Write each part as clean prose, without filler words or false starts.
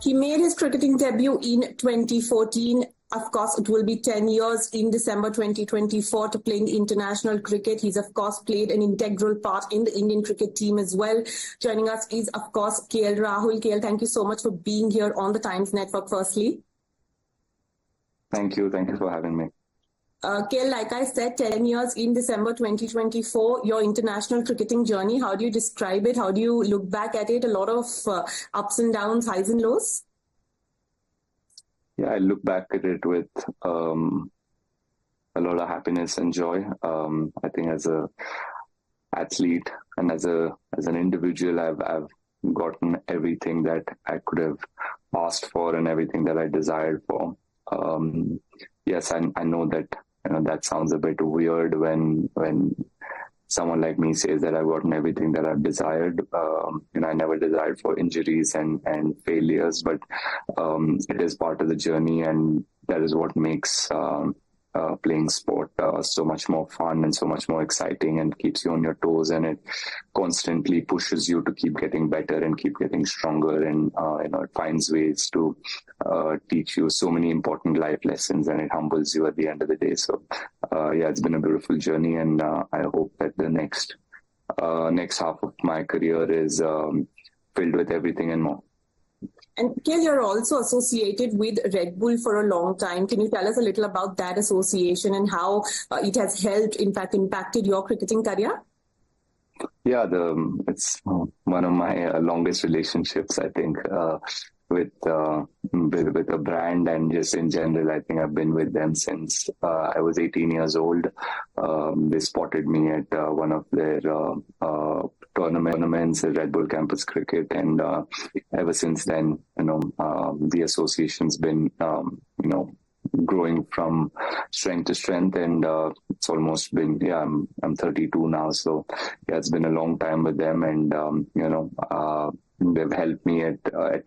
He made his cricketing debut in 2014. Of course, it will be 10 years in December 2024 to playing international cricket. He's, of course, played an integral part in the Indian cricket team as well. Joining us is, of course, KL Rahul. KL, thank you so much for being here on the Times Network, firstly. Thank you. Thank you for having me. KL, like I said, 10 years in December 2024, your international cricketing journey, how do you describe it? How do you look back at it? A lot of ups and downs, highs and lows? Yeah, I look back at it with a lot of happiness and joy. I think as a athlete and as an individual, I've gotten everything that I could have asked for and everything that I desired for. Yes, I know that that sounds a bit weird when someone like me says that I've gotten everything that I've desired. I never desired for injuries and failures, but it is part of the journey, and that is what makes playing sport so much more fun and so much more exciting, and keeps you on your toes, and it constantly pushes you to keep getting better and keep getting stronger, and it finds ways to teach you so many important life lessons, and it humbles you at the end of the day. So it's been a beautiful journey, and I hope that the next half of my career is filled with everything and more. And KL, you're also associated with Red Bull for a long time. Can you tell us a little about that association and how it has helped, in fact, impacted your cricketing career? Yeah, it's one of my longest relationships, I think, with a brand, and just in general. I think I've been with them since I was 18 years old. They spotted me at one of their tournaments at Red Bull Campus Cricket, and ever since then, the association's been growing from strength to strength, and it's almost been I'm 32 now, so it's been a long time with them, and they've helped me at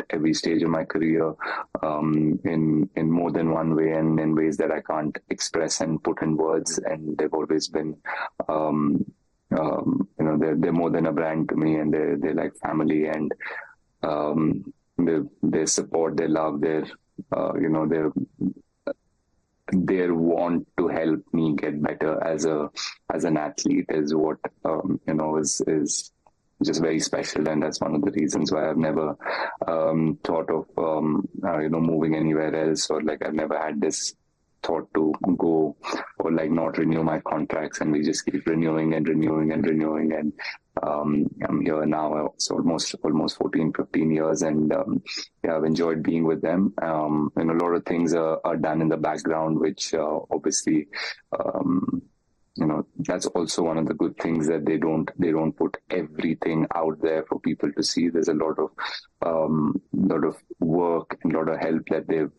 every stage of my career in more than one way, and in ways that I can't express and put in words. And they've always been they're more than a brand to me, and they're like family, and their support, their love, their want to help me get better as an athlete is what is just very special, and that's one of the reasons why I've never thought of moving anywhere else, or I've never had this thought to go or not renew my contracts, and we just keep renewing, and I'm here now. It's almost 14, 15 years, and I've enjoyed being with them. And a lot of things are done in the background, which obviously that's also one of the good things, that they don't put everything out there for people to see. There's a lot of work and a lot of help that they've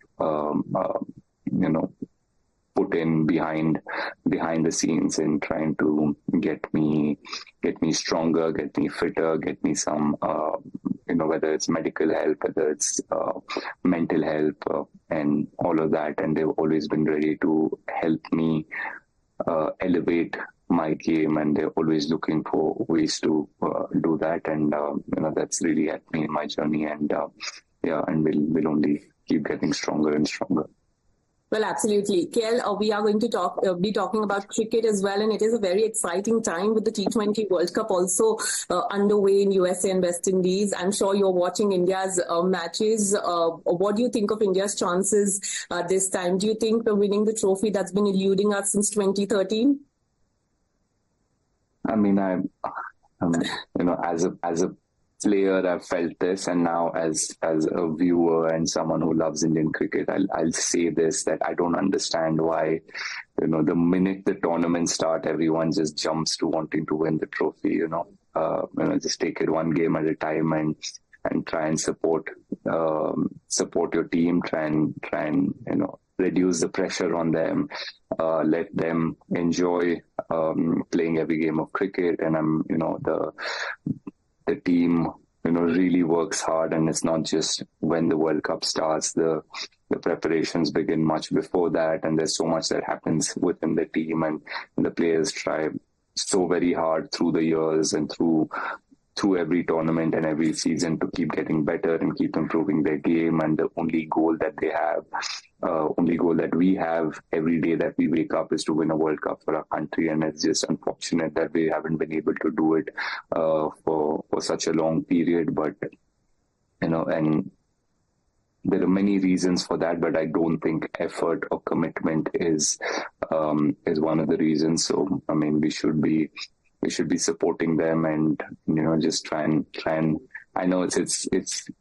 put in behind the scenes in trying to get me stronger, get me fitter, get me some whether it's medical help, whether it's mental help, and all of that. And they've always been ready to help me elevate my game, and they're always looking for ways to do that, and that's really helped me in my journey, and and we'll only keep getting stronger and stronger. Well, absolutely. KL, we are going to be talking about cricket as well, and it is a very exciting time with the T20 World Cup also underway in USA and West Indies. I'm sure you're watching India's matches. What do you think of India's chances this time? Do you think we're winning the trophy that's been eluding us since 2013? I mean, as a player, I've felt this, and now as a viewer and someone who loves Indian cricket, I'll say this, that I don't understand why, the minute the tournaments start, everyone just jumps to wanting to win the trophy. Just take it one game at a time, and try and support your team, try and reduce the pressure on them, let them enjoy playing every game of cricket, and the team really works hard, and it's not just when the World Cup starts. The preparations begin much before that, and there's so much that happens within the team, and the players try so very hard through the years and through through every tournament and every season to keep getting better and keep improving their game. And the only goal that they have, only goal that we have every day that we wake up is to win a World Cup for our country. And it's just unfortunate that we haven't been able to do it for such a long period. But, and there are many reasons for that, but I don't think effort or commitment is one of the reasons. So, I mean, we should be supporting them and, just try and I know it's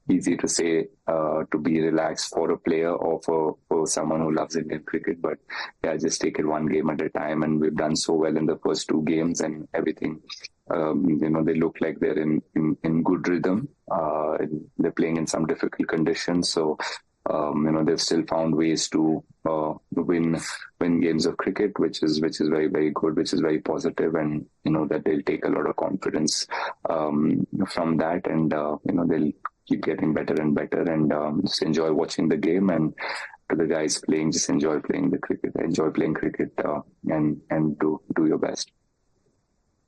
easy to say to be relaxed for a player or for someone who loves Indian cricket, but yeah, just take it one game at a time. And we've done so well in the first two games and everything. They look like they're in good rhythm. They're playing in some difficult conditions, so they've still found ways to win games of cricket, which is very, very good, which is very positive, and that they'll take a lot of confidence from that, and they'll keep getting better and better, and just enjoy watching the game. And to the guys playing, just enjoy playing the cricket, and do your best.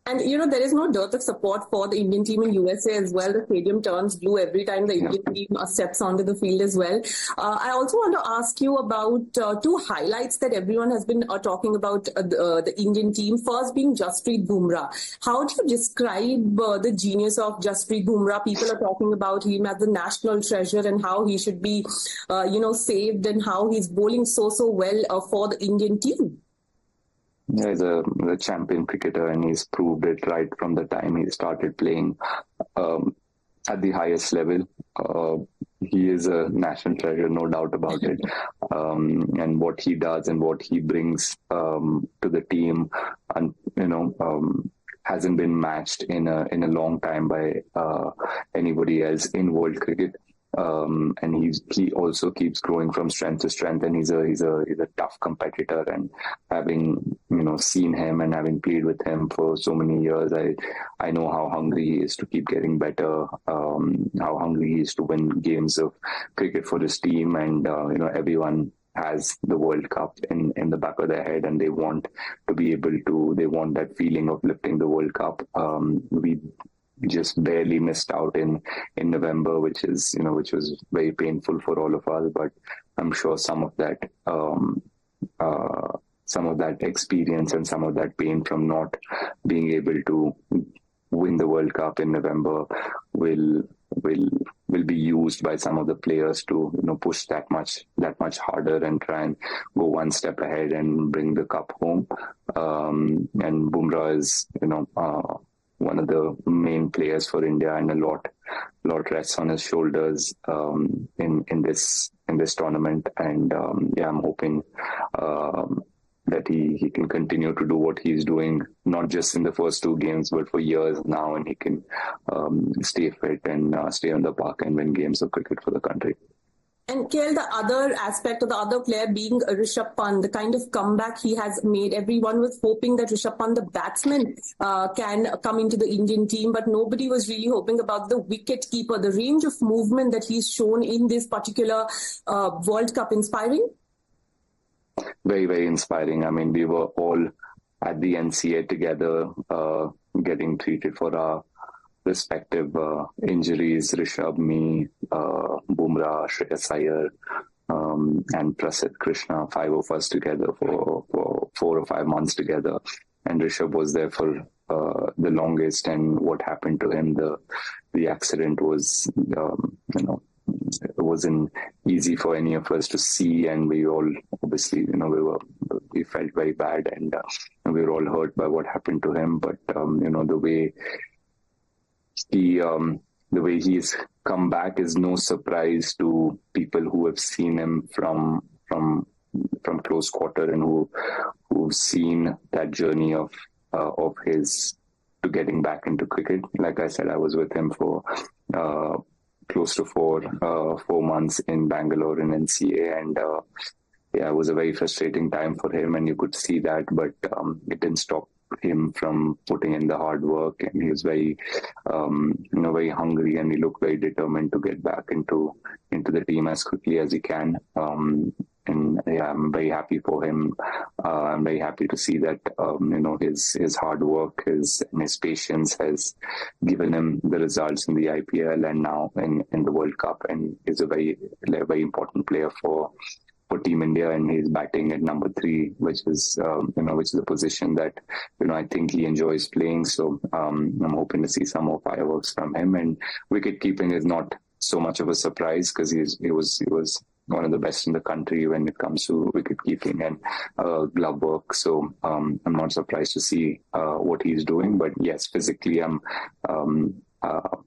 And, there is no dearth of support for the Indian team in USA as well. The stadium turns blue every time the Indian team steps onto the field as well. I also want to ask you about two highlights that everyone has been talking about the Indian team. First being Jasprit Bumrah. How do you describe the genius of Jasprit Bumrah? People are talking about him as the national treasure and how he should be, saved, and how he's bowling so well for the Indian team. Yeah, he's a champion cricketer, and he's proved it right from the time he started playing at the highest level. He is a national treasure, no doubt about it. And what he does and what he brings to the team, and hasn't been matched in a long time by anybody else in world cricket. And he also keeps growing from strength to strength, and he's a tough competitor. And having seen him and having played with him for so many years, I know how hungry he is to keep getting better, how hungry he is to win games of cricket for his team. And everyone has the World Cup in the back of their head, and they want to be able to. They want that feeling of lifting the World Cup. We just barely missed out in November, which was very painful for all of us. But I'm sure some of that experience and some of that pain from not being able to win the World Cup in November will be used by some of the players to push that much harder and try and go one step ahead and bring the cup home. And Bumrah is one of the main players for India, and a lot rests on his shoulders in this tournament. And I'm hoping that he can continue to do what he's doing, not just in the first two games, but for years now, and he can stay fit and stay on the park and win games of cricket for the country. And KL, the other aspect of the other player being Rishabh Pant, the kind of comeback he has made. Everyone was hoping that Rishabh Pant, the batsman, can come into the Indian team, but nobody was really hoping about the wicket keeper, the range of movement that he's shown in this particular World Cup. Inspiring? Very, very inspiring. I mean, we were all at the NCA together, getting treated for our respective injuries. Rishabh, me, Bumrah, Shreyas Iyer, and Prasidh Krishna, 5 of us together for 4 or 5 months together. And Rishabh was there for the longest. And what happened to him, the accident was, it wasn't easy for any of us to see. And we all, obviously, we felt very bad, and we were all hurt by what happened to him. But, the way he's come back is no surprise to people who have seen him from close quarter, and who've seen that journey of his to getting back into cricket. Like I said, I was with him for close to 4 months in Bangalore in NCA, and it was a very frustrating time for him, and you could see that, but it didn't stop him from putting in the hard work, and he was very very hungry, and he looked very determined to get back into the team as quickly as he can. and yeah, I'm very happy for him. I'm very happy to see that his hard work, his patience has given him the results in the IPL and now in the World Cup, and is a very important player for Team India, and he's batting at number 3, which is a position that I think he enjoys playing. So I'm hoping to see some more fireworks from him. And wicket keeping is not so much of a surprise because he was one of the best in the country when it comes to wicket keeping and glove work. So I'm not surprised to see what he's doing. But yes, physically,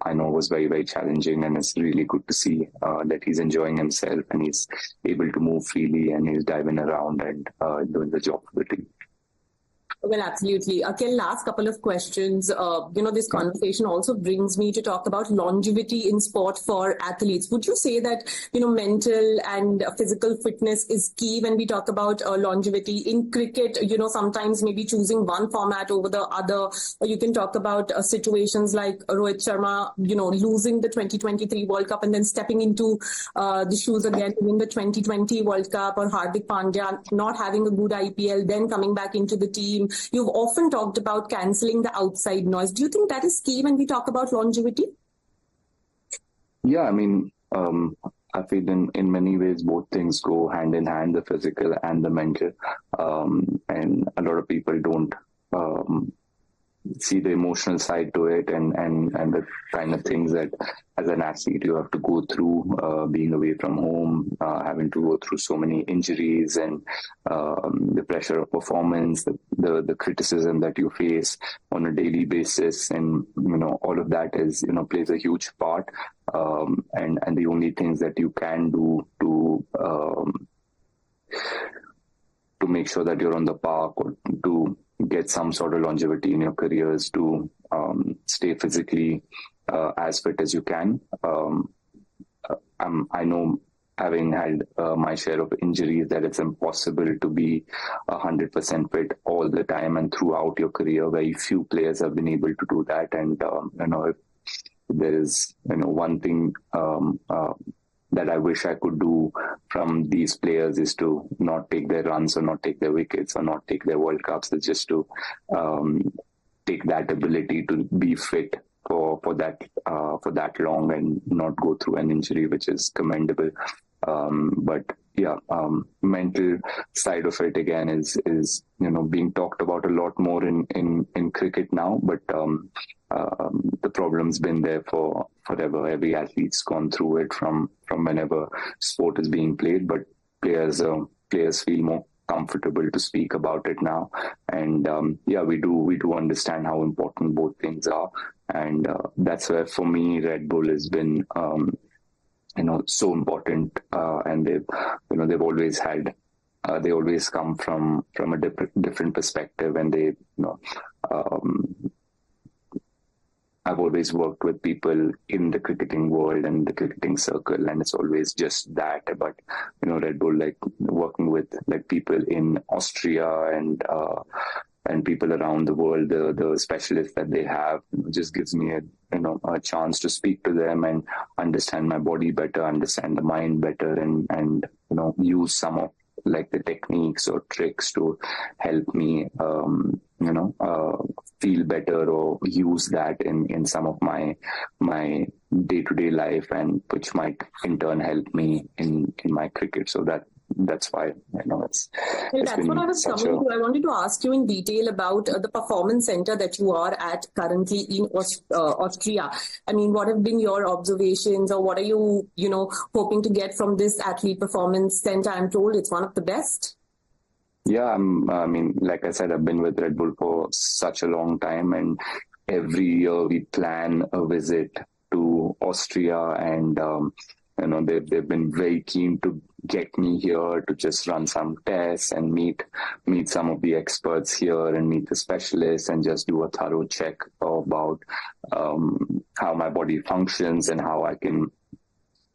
I know it was very, very challenging, and it's really good to see that he's enjoying himself and he's able to move freely and he's diving around and doing the job for the team. Well, absolutely. Akhil, last couple of questions. This conversation also brings me to talk about longevity in sport for athletes. Would you say that, mental and physical fitness is key when we talk about longevity in cricket? Sometimes maybe choosing one format over the other, or you can talk about situations like Rohit Sharma, losing the 2023 World Cup and then stepping into the shoes again in the 2020 World Cup, or Hardik Pandya not having a good IPL, then coming back into the team. You've often talked about cancelling the outside noise. Do you think that is key when we talk about longevity? Yeah, I mean, I feel in many ways both things go hand in hand, the physical and the mental. And a lot of people don't see the emotional side to it and the kind of things that as an athlete you have to go through, being away from home, having to go through so many injuries and the pressure of performance, the criticism that you face on a daily basis, and all of that is plays a huge part, and the only things that you can do to make sure that you're on the park or to get some sort of longevity in your careers, to stay physically as fit as you can. I know, having had my share of injuries, that it's impossible to be 100% fit all the time and throughout your career. Very few players have been able to do that. And, if there is, one thing that I wish I could do from these players is to not take their runs or not take their wickets or not take their World Cups. It's just to take that ability to be fit for that long and not go through an injury, which is commendable. But yeah, mental side of it again is being talked about a lot more in cricket now. But the problem's been there for forever. Every athlete's gone through it from whenever sport is being played. But players feel more comfortable to speak about it now. And we do understand how important both things are. And that's where, for me, Red Bull has been so important, and they've always had they always come from a different perspective, and they I've always worked with people in the cricketing world and the cricketing circle, and it's always just that. But Red Bull, like working with like people in Austria and people around the world, the specialists that they have, just gives me a chance to speak to them and understand my body better, understand the mind better, and use some of like the techniques or tricks to help me feel better, or use that in some of my day-to-day life, and which might in turn help me in my cricket. So that's why it's that's what I was coming to. I wanted to ask you in detail about the performance center that you are at currently in Austria. I mean, what have been your observations, or what are you hoping to get from this athlete performance center? I'm told it's one of the best. Yeah, I mean, like I said, I've been with Red Bull for such a long time, and every year we plan a visit to Austria, and they've been very keen to get me here to just run some tests and meet some of the experts here and meet the specialists and just do a thorough check about how my body functions and how I can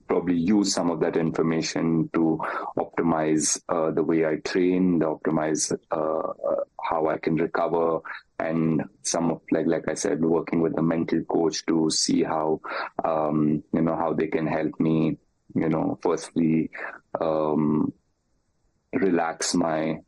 probably use some of that information to optimize the way I train, optimize how I can recover, and some of like I said, working with a mental coach to see how how they can help me. Firstly, relax my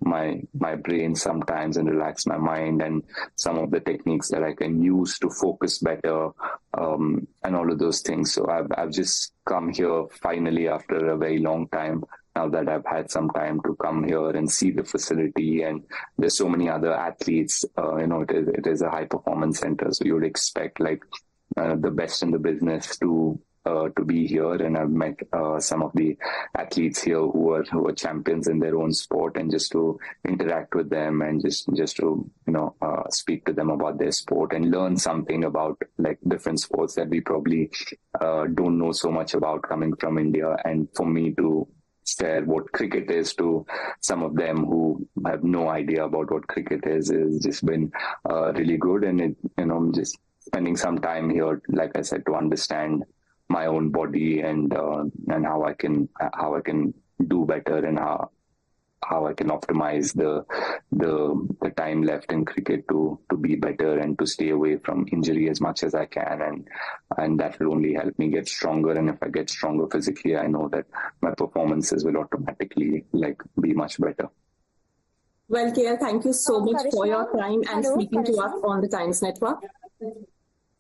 brain sometimes and relax my mind, and some of the techniques that I can use to focus better, and all of those things. So I've just come here finally after a very long time. Now that I've had some time to come here and see the facility, and there's so many other athletes, it is a high performance center. So you would expect like the best in the business to be here, and I've met some of the athletes here who are champions in their own sport, and just to interact with them and just to speak to them about their sport and learn something about like different sports that we probably don't know so much about coming from India, and for me to share what cricket is to some of them who have no idea about what cricket is just been really good. And it, just spending some time here, like I said, to understand my own body and how I can do better, and how I can optimize the time left in cricket to be better and to stay away from injury as much as I can, and that will only help me get stronger. And if I get stronger physically, I know that my performances will automatically be much better. Well, KL, thank you so much for your time and speaking to us on the Times Network.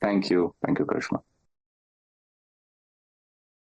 Thank you, Karishma.